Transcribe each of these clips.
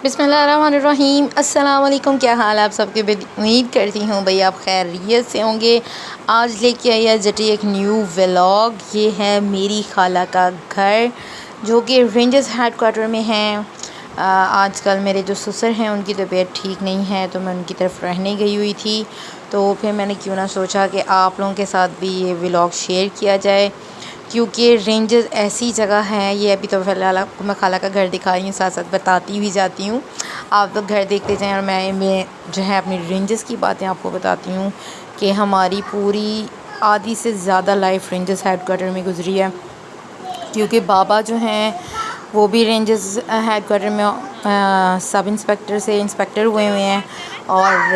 बिस्मिल्लाहिर्रहमानिर्रहीम। अस्सलाम वालेकुम। क्या हाल आप सबके? उम्मीद करती हूँ भाई आप खैरियत से होंगे। आज लेके आई है जटी एक न्यू व्लॉग। ये है मेरी खाला का घर जो कि रेंजर्स हेडक्वार्टर में है। आजकल मेरे जो ससुर हैं उनकी तबीयत ठीक नहीं है तो मैं उनकी तरफ रहने गई हुई थी। तो फिर मैंने क्यों ना सोचा कि आप लोगों के साथ भी ये व्लॉग शेयर किया जाए, क्योंकि रेंजर्स ऐसी जगह है। ये अभी तो फ़िलहाल आपको मैं खाला का घर दिखा रही हूँ, साथ साथ बताती भी जाती हूँ। आप लोग घर देखते जाएं और मैं जो है अपनी रेंजर्स की बातें आपको बताती हूँ कि हमारी पूरी आधी से ज़्यादा लाइफ रेंजर्स हेडक्वार्टर में गुजरी है। क्योंकि बाबा जो हैं वो भी रेंजर्स हेडक्वार्टर में सब इंस्पेक्टर से इंस्पेक्टर हुए हुए हैं। और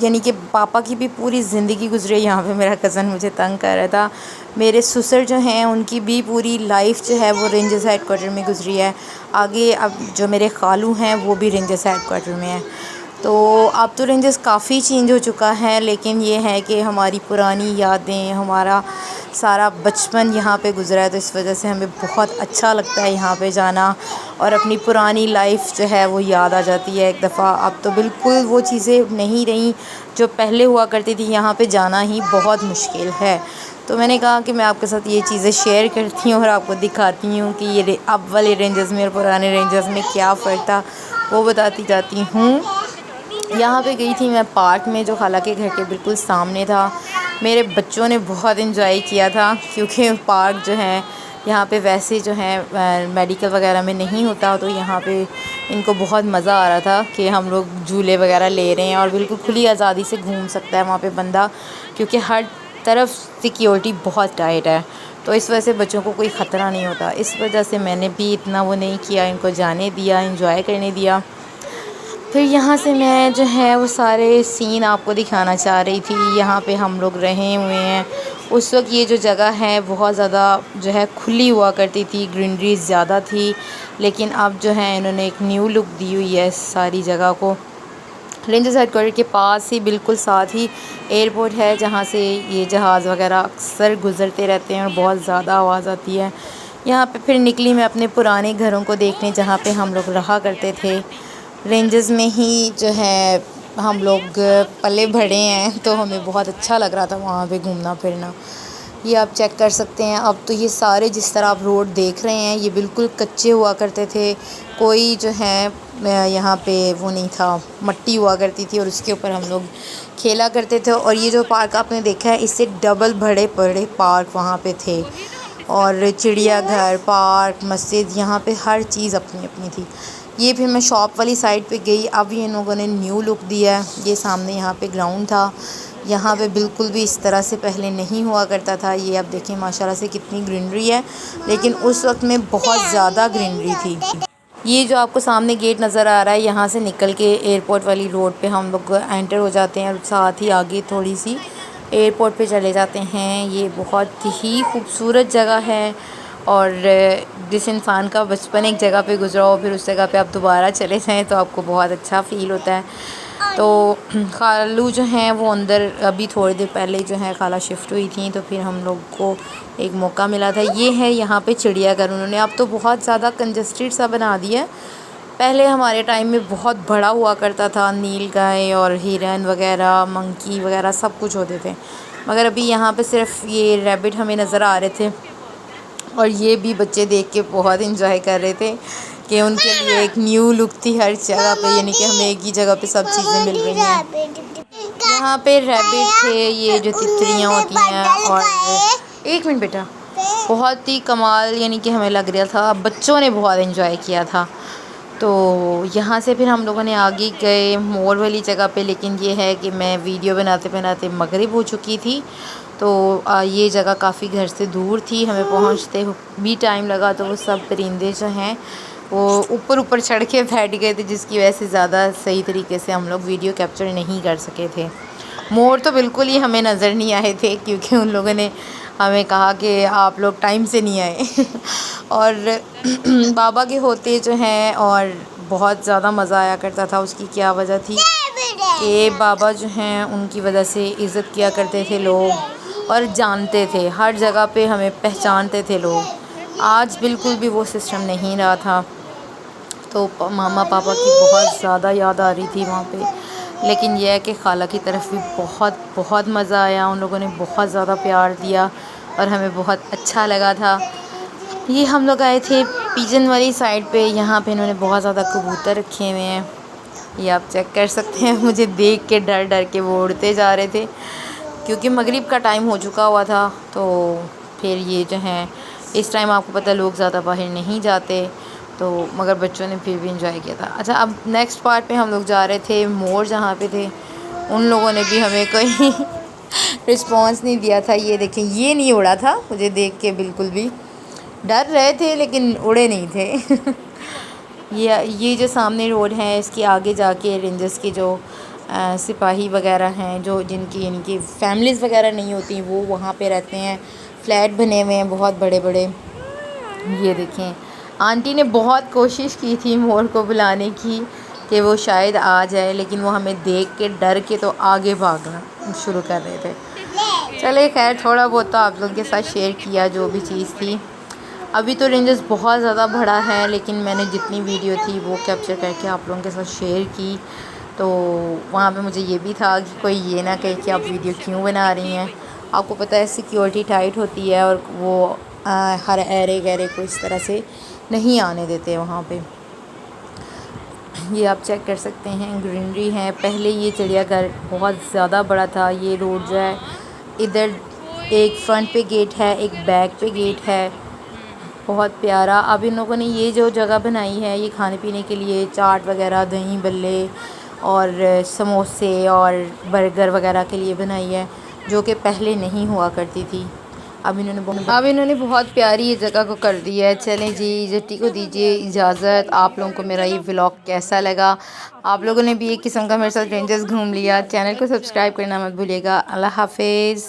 यानी कि पापा की भी पूरी ज़िंदगी गुजरी। यहाँ पे मेरा कज़न मुझे तंग कर रहा था। मेरे ससुर जो हैं उनकी भी पूरी लाइफ जो है वो रेंजर्स हेडक्वार्टर में गुजरी है। आगे अब जो मेरे खालू हैं वो भी रेंजर्स हेडक्वार्टर में हैं। तो अब तो रेंजर्स काफ़ी चेंज हो चुका है, लेकिन ये है कि हमारी पुरानी यादें, हमारा सारा बचपन यहाँ पे गुज़रा है। तो इस वजह से हमें बहुत अच्छा लगता है यहाँ पे जाना और अपनी पुरानी लाइफ जो है वो याद आ जाती है एक दफ़ा। अब तो बिल्कुल वो चीज़ें नहीं रहीं जो पहले हुआ करती थी। यहाँ पे जाना ही बहुत मुश्किल है। तो मैंने कहा कि मैं आपके साथ ये चीज़ें शेयर करती हूँ और आपको दिखाती हूँ कि ये अब वाले रेंजर्स में और पुराने रेंजर्स में क्या फ़र्क था, वो बताती जाती हूँ। यहाँ पे गई थी मैं पार्क में जो खाला के घर के बिल्कुल सामने था। मेरे बच्चों ने बहुत इन्जॉय किया था क्योंकि पार्क जो है यहाँ पे वैसे जो है मेडिकल वगैरह में नहीं होता। तो यहाँ पे इनको बहुत मज़ा आ रहा था कि हम लोग झूले वगैरह ले रहे हैं और बिल्कुल खुली आज़ादी से घूम सकता है वहाँ पे बंदा, क्योंकि हर तरफ सिक्योरिटी बहुत टाइट है। तो इस वजह से बच्चों को कोई ख़तरा नहीं होता। इस वजह से मैंने भी इतना वो नहीं किया, इनको जाने दिया, इंजॉय करने दिया। फिर यहाँ से मैं जो है वो सारे सीन आपको दिखाना चाह रही थी। यहाँ पे हम लोग रहे हुए हैं। उस वक्त ये जो जगह है बहुत ज़्यादा जो है खुली हुआ करती थी, ग्रीनरी ज़्यादा थी। लेकिन अब जो है इन्होंने एक न्यू लुक दी हुई है सारी जगह को। रेंजर्स हेडक्वार्टर के पास ही बिल्कुल साथ ही एयरपोर्ट है, जहाँ से ये जहाज़ वगैरह अक्सर गुज़रते रहते हैं और बहुत ज़्यादा आवाज़ आती है। यहाँ पे फिर निकली मैं अपने पुराने घरों को देखने जहाँ पे हम लोग रहा करते थे। रेंजर्स में ही जो है हम लोग पले बढ़े हैं, तो हमें बहुत अच्छा लग रहा था वहाँ पे घूमना फिरना। ये आप चेक कर सकते हैं। अब तो ये सारे जिस तरह आप रोड देख रहे हैं ये बिल्कुल कच्चे हुआ करते थे। कोई जो है यहाँ पे वो नहीं था, मट्टी हुआ करती थी और उसके ऊपर हम लोग खेला करते थे। और ये जो पार्क आपने देखा है इससे डबल बड़े बड़े पार्क वहाँ पे थे। और चिड़ियाघर, पार्क, मस्जिद, यहाँ पे हर चीज़ अपनी अपनी थी। ये फिर मैं शॉप वाली साइड पे गई। अब ये इन लोगों ने न्यू लुक दिया है। ये सामने यहाँ पे ग्राउंड था। यहाँ पे बिल्कुल भी इस तरह से पहले नहीं हुआ करता था। ये आप देखें माशाल्लाह से कितनी ग्रीनरी है, लेकिन उस वक्त में बहुत ज़्यादा ग्रीनरी थी। ये जो आपको सामने गेट नज़र आ रहा है, यहाँ से निकल के एयरपोर्ट वाली रोड पे हम लोग एंटर हो जाते हैं और साथ ही आगे थोड़ी सी एयरपोर्ट पे चले जाते हैं। ये बहुत ही खूबसूरत जगह है और जिस इंसान का बचपन एक जगह पे गुजरा हो फिर उस जगह पे आप दोबारा चले जाएं तो आपको बहुत अच्छा फ़ील होता है। तो खालू जो हैं वो अंदर अभी थोड़ी देर पहले जो है खाला शिफ्ट हुई थी, तो फिर हम लोग को एक मौका मिला था। ये है यहाँ पे चिड़ियाघर। उन्होंने अब तो बहुत ज़्यादा कंजस्टेड सा बना दिया है। पहले हमारे टाइम में बहुत बड़ा हुआ करता था, नील गाय और हिरन वगैरह, मंकी वगैरह सब कुछ होते थे। मगर अभी यहाँ पे सिर्फ ये रैबिट हमें नज़र आ रहे थे और ये भी बच्चे देख के बहुत इंजॉय कर रहे थे कि उनके लिए एक न्यू लुक थी हर जगह पे, यानी कि हमें एक ही जगह पे सब चीज़ें मिल रही हैं। यहाँ पे रैबिट थे, ये जो तितलियाँ होती हैं। और एक मिनट बेटा, बहुत ही कमाल, यानी कि हमें लग रहा था बच्चों ने बहुत इन्जॉय किया था। तो यहाँ से फिर हम लोगों ने आगे गए मोर वाली जगह पे। लेकिन ये है कि मैं वीडियो बनाते बनाते मगरिब हो चुकी थी, तो ये जगह काफ़ी घर से दूर थी, हमें पहुँचते भी टाइम लगा। तो वो सब परिंदे जो हैं वो ऊपर ऊपर चढ़ के बैठ गए थे, जिसकी वजह से ज़्यादा सही तरीके से हम लोग वीडियो कैप्चर नहीं कर सके थे। मोर तो बिल्कुल ही हमें नज़र नहीं आए थे क्योंकि उन लोगों ने हमें कहा कि आप लोग टाइम से नहीं आए और बाबा के होते जो हैं और बहुत ज़्यादा मज़ा आया करता था। उसकी क्या वजह थी कि बाबा जो हैं उनकी वजह से इज़्ज़त किया करते थे लोग और जानते थे, हर जगह पे हमें पहचानते थे लोग। आज बिल्कुल भी वो सिस्टम नहीं रहा था। तो मामा पापा की बहुत ज़्यादा याद आ रही थी वहाँ पे। लेकिन यह है कि खाला की तरफ भी बहुत बहुत मज़ा आया, उन लोगों ने बहुत ज़्यादा प्यार दिया और हमें बहुत अच्छा लगा था। ये हम लोग आए थे पिजन वाली साइड पे, यहाँ पे इन्होंने बहुत ज़्यादा कबूतर रखे हुए हैं, ये आप चेक कर सकते हैं। मुझे देख के डर डर के वो उड़ते जा रहे थे क्योंकि मगरिब का टाइम हो चुका हुआ था। तो फिर ये जो हैं इस टाइम आपको पता है लोग ज़्यादा बाहर नहीं जाते, तो मगर बच्चों ने फिर भी इंजॉय किया था। अच्छा, अब नेक्स्ट पार्ट पे हम लोग जा रहे थे, मोर जहाँ पे थे उन लोगों ने भी हमें कोई रिस्पॉन्स नहीं दिया था। ये देखें, ये नहीं उड़ा था, मुझे देख के बिल्कुल भी डर रहे थे लेकिन उड़े नहीं थे। ये जो सामने रोड है इसके आगे जाके रेंजर्स के जो सिपाही वगैरह हैं, जो जिनकी इनकी फैमिलीज़ वगैरह नहीं होती, वो वहाँ पे रहते हैं। फ्लैट बने हुए हैं बहुत बड़े बड़े। ये देखें, आंटी ने बहुत कोशिश की थी मोर को बुलाने की कि वो शायद आ जाए, लेकिन वो हमें देख के डर के तो आगे भागना शुरू कर रहे थे। चले खैर, थोड़ा बहुत तो आप लोगों के साथ शेयर किया जो भी चीज़ थी। अभी तो रेंजर्स बहुत ज़्यादा बड़ा है, लेकिन मैंने जितनी वीडियो थी वो कैप्चर करके आप लोगों के साथ शेयर की। तो वहाँ पे मुझे ये भी था कि कोई ये ना कहे कि आप वीडियो क्यों बना रही हैं। आपको पता है सिक्योरिटी टाइट होती है और वो हर एरे गैरे को इस तरह से नहीं आने देते वहाँ पे। ये आप चेक कर सकते हैं, ग्रीनरी है। पहले ये चिड़ियाघर बहुत ज़्यादा बड़ा था। ये रोड जो है, इधर एक फ्रंट पे गेट है, एक बैक पे गेट है, बहुत प्यारा। अब इन लोगों ने ये जो जगह बनाई है ये खाने पीने के लिए, चाट वगैरह, दही बल्ले और समोसे और बर्गर वगैरह के लिए बनाई है, जो कि पहले नहीं हुआ करती थी। अब इन्होंने बहुत प्यारी ये जगह को कर दी है। चलें जी, जट्टी को दीजिए इजाज़त। आप लोगों को मेरा ये व्लॉग कैसा लगा? आप लोगों ने भी एक किस्म का मेरे साथ रेंजर्स घूम लिया। चैनल को सब्सक्राइब करना मत भूलिएगा। अल्लाह हाफिज़।